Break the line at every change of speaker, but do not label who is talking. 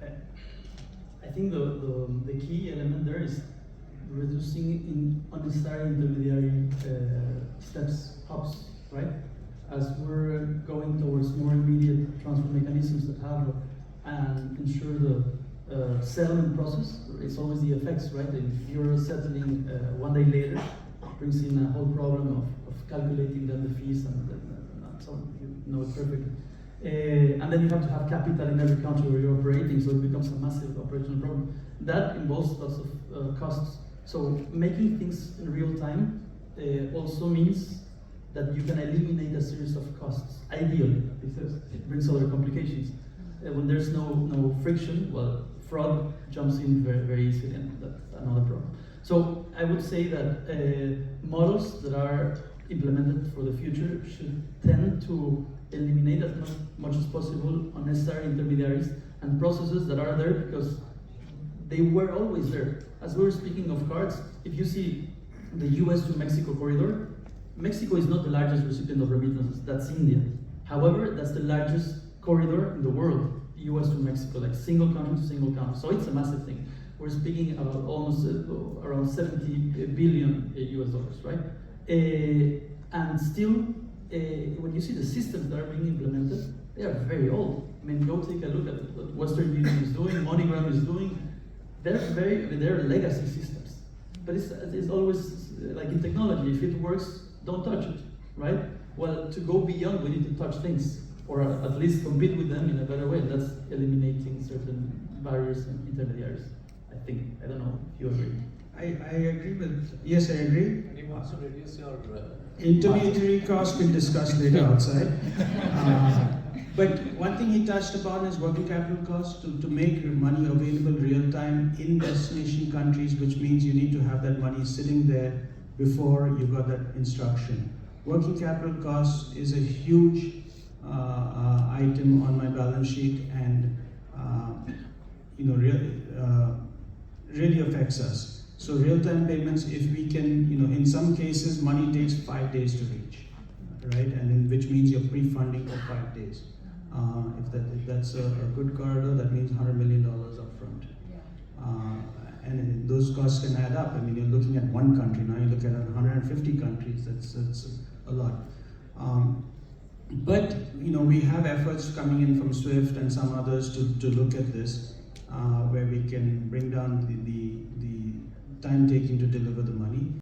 I think the key element there is reducing unnecessary intermediary steps, hubs, right? As we're going towards more immediate transfer mechanisms that have and ensure the settlement process, it's always the effects, right? If you're settling 1 day later, it brings in a whole problem of calculating then the fees and so on. You know it perfectly. And then you have to have capital in every country where you're operating, so it becomes a massive operational problem. That involves lots of costs. So making things in real time also means that you can eliminate a series of costs, ideally, because it brings other complications. When there's no friction, well, fraud jumps in very, very easily, and that's another problem. So I would say that models that are implemented for the future should tend to eliminate as much as possible unnecessary intermediaries and processes that are there because they were always there. As we were speaking of cards, if you see the US to Mexico corridor, Mexico is not the largest recipient of remittances, that's India. However, that's the largest corridor in the world, US to Mexico, like single country to single country. So it's a massive thing. We're speaking about almost around 70 billion US dollars, right? And still, when you see the systems that are being implemented, they are very old. I mean, go take a look at what Western Union is doing, MoneyGram is doing. They're legacy systems. But it's always like in technology, if it works, don't touch it, right? Well, to go beyond, we need to touch things, or at least compete with them in a better way. That's eliminating certain barriers and intermediaries, I think. I don't know if you agree.
I agree with, yes, I agree.
And you want to reduce your
intermediary cost we'll discuss later outside. But one thing he touched upon is working capital costs to make money available real time in destination countries, which means you need to have that money sitting there before you got that instruction. Working capital costs is a huge item on my balance sheet, and really affects us. So real-time payments, if we can, in some cases, money takes 5 days to reach, right? And which means you're pre-funding for 5 days. If that's a good corridor, that means $100 million up front. And those costs can add up. I mean, you're looking at one country, now you look at 150 countries, that's a lot. But we have efforts coming in from SWIFT and some others to look at this, where we can bring down the time taking to deliver the money.